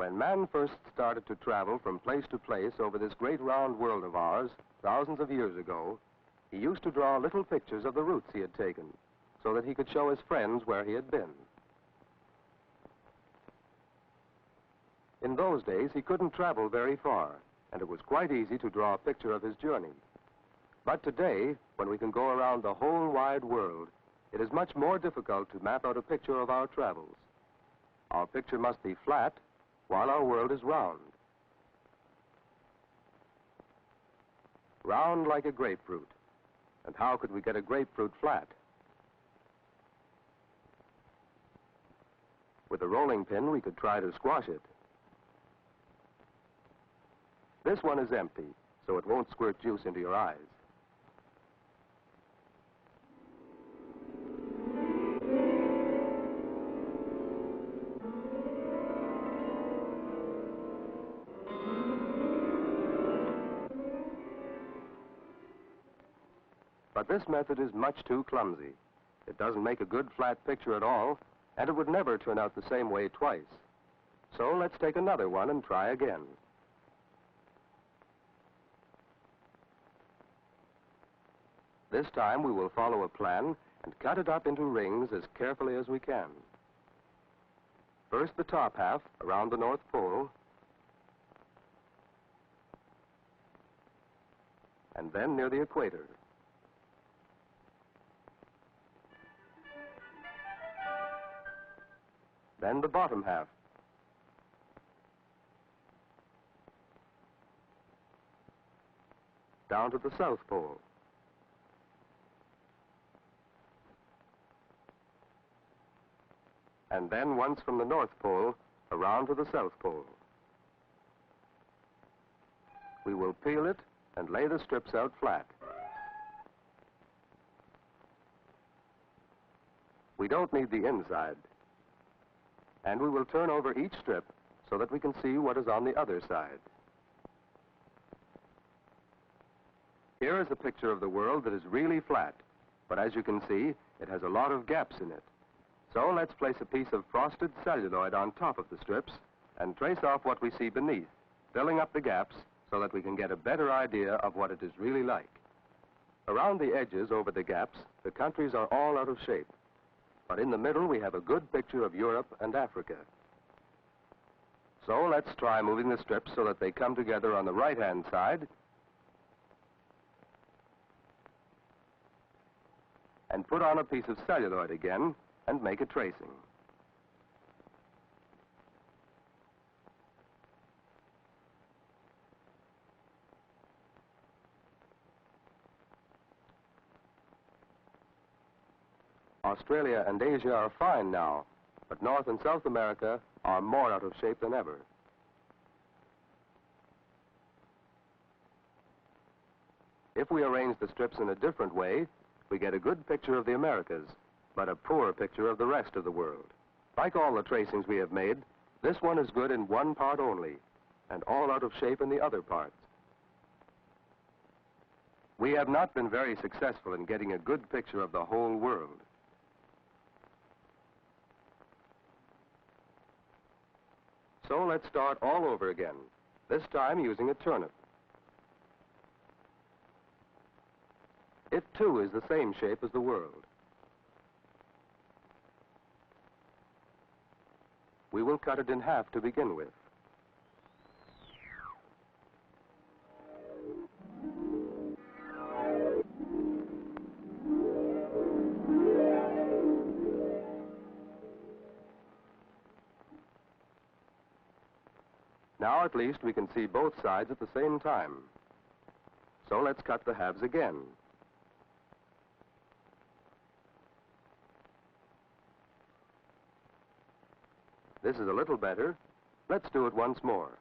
When man first started to travel from place to place over this great round world of ours, thousands of years ago, he used to draw little pictures of the routes he had taken, so that he could show his friends where he had been. In those days, he couldn't travel very far, and it was quite easy to draw a picture of his journey. But today, when we can go around the whole wide world, it is much more difficult to map out a picture of our travels. Our picture must be flat, while our world is round. Round like a grapefruit. And how could we get a grapefruit flat? With a rolling pin, we could try to squash it. This one is empty, so it won't squirt juice into your eyes. But this method is much too clumsy. It doesn't make a good flat picture at all, and it would never turn out the same way twice. So let's take another one and try again. This time we will follow a plan and cut it up into rings as carefully as we can. First the top half around the North Pole, and then near the equator. Then the bottom half. Down to the South Pole. And then once from the North Pole, around to the South Pole. We will peel it and lay the strips out flat. We don't need the inside. And we will turn over each strip so that we can see what is on the other side. Here is a picture of the world that is really flat, but as you can see, it has a lot of gaps in it. So let's place a piece of frosted celluloid on top of the strips and trace off what we see beneath, filling up the gaps so that we can get a better idea of what it is really like. Around the edges over the gaps, the countries are all out of shape. But in the middle, we have a good picture of Europe and Africa. So let's try moving the strips so that they come together on the right-hand side and put on a piece of celluloid again and make a tracing. Australia and Asia are fine now, but North and South America are more out of shape than ever. If we arrange the strips in a different way, we get a good picture of the Americas, but a poor picture of the rest of the world. Like all the tracings we have made, this one is good in one part only, and all out of shape in the other parts. We have not been very successful in getting a good picture of the whole world. So let's start all over again, this time using a turnip. It too is the same shape as the world. We will cut it in half to begin with. Now at least we can see both sides at the same time. So let's cut the halves again. This is a little better. Let's do it once more.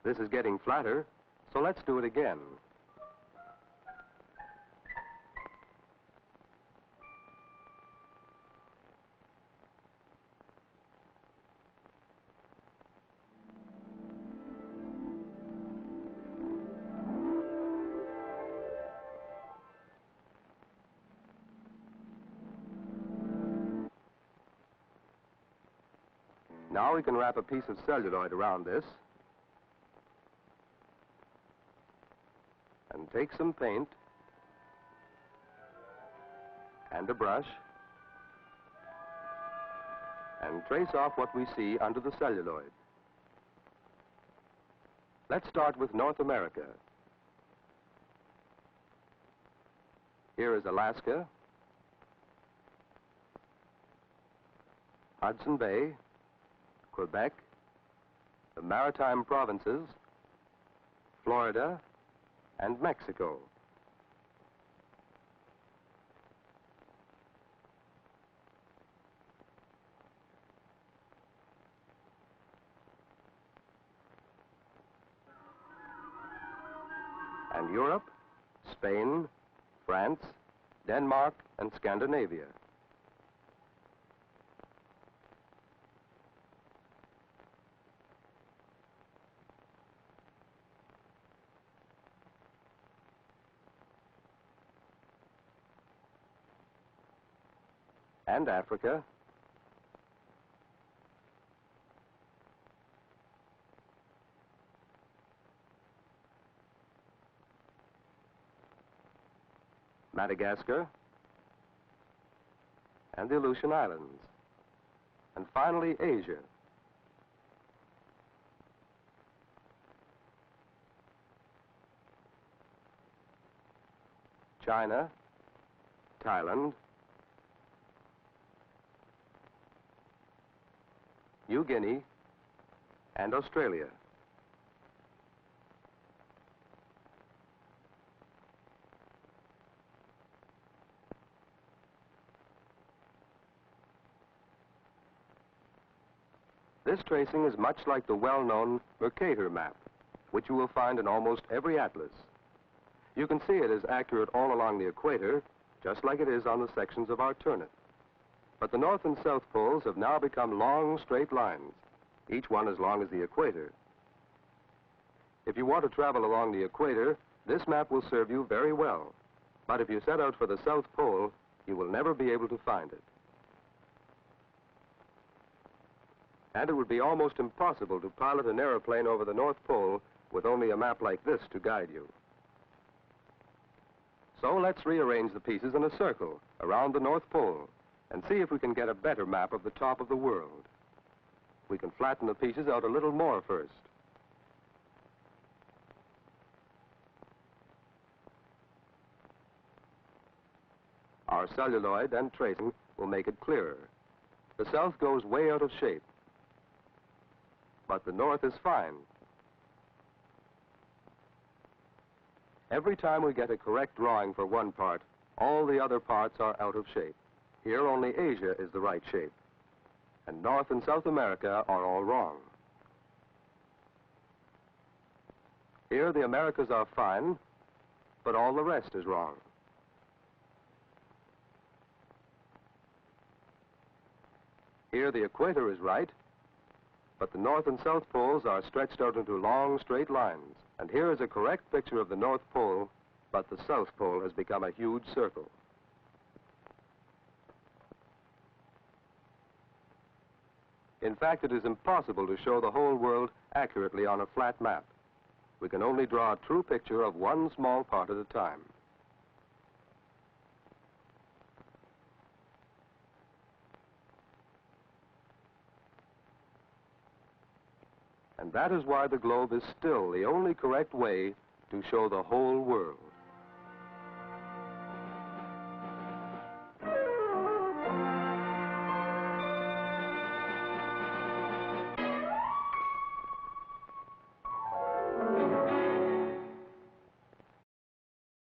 This is getting flatter, so let's do it again. Now we can wrap a piece of celluloid around this and take some paint and a brush and trace off what we see under the celluloid. Let's start with North America. Here is Alaska, Hudson Bay, Quebec, the Maritime Provinces, Florida, and Mexico. And Europe, Spain, France, Denmark, and Scandinavia. And Africa, Madagascar, and the Aleutian Islands, and finally Asia. China, Thailand, New Guinea, and Australia. This tracing is much like the well-known Mercator map, which you will find in almost every atlas. You can see it is accurate all along the equator, just like it is on the sections of our turnip. But the North and South poles have now become long, straight lines, each one as long as the equator. If you want to travel along the equator, this map will serve you very well. But if you set out for the South Pole, you will never be able to find it. And it would be almost impossible to pilot an airplane over the North Pole with only a map like this to guide you. So let's rearrange the pieces in a circle around the North Pole and see if we can get a better map of the top of the world. We can flatten the pieces out a little more first. Our celluloid and tracing will make it clearer. The South goes way out of shape, but the North is fine. Every time we get a correct drawing for one part, all the other parts are out of shape. Here only Asia is the right shape, and North and South America are all wrong. Here the Americas are fine, but all the rest is wrong. Here the equator is right, but the North and South poles are stretched out into long, straight lines. And here is a correct picture of the North Pole, but the South Pole has become a huge circle. In fact, it is impossible to show the whole world accurately on a flat map. We can only draw a true picture of one small part at a time. And that is why the globe is still the only correct way to show the whole world.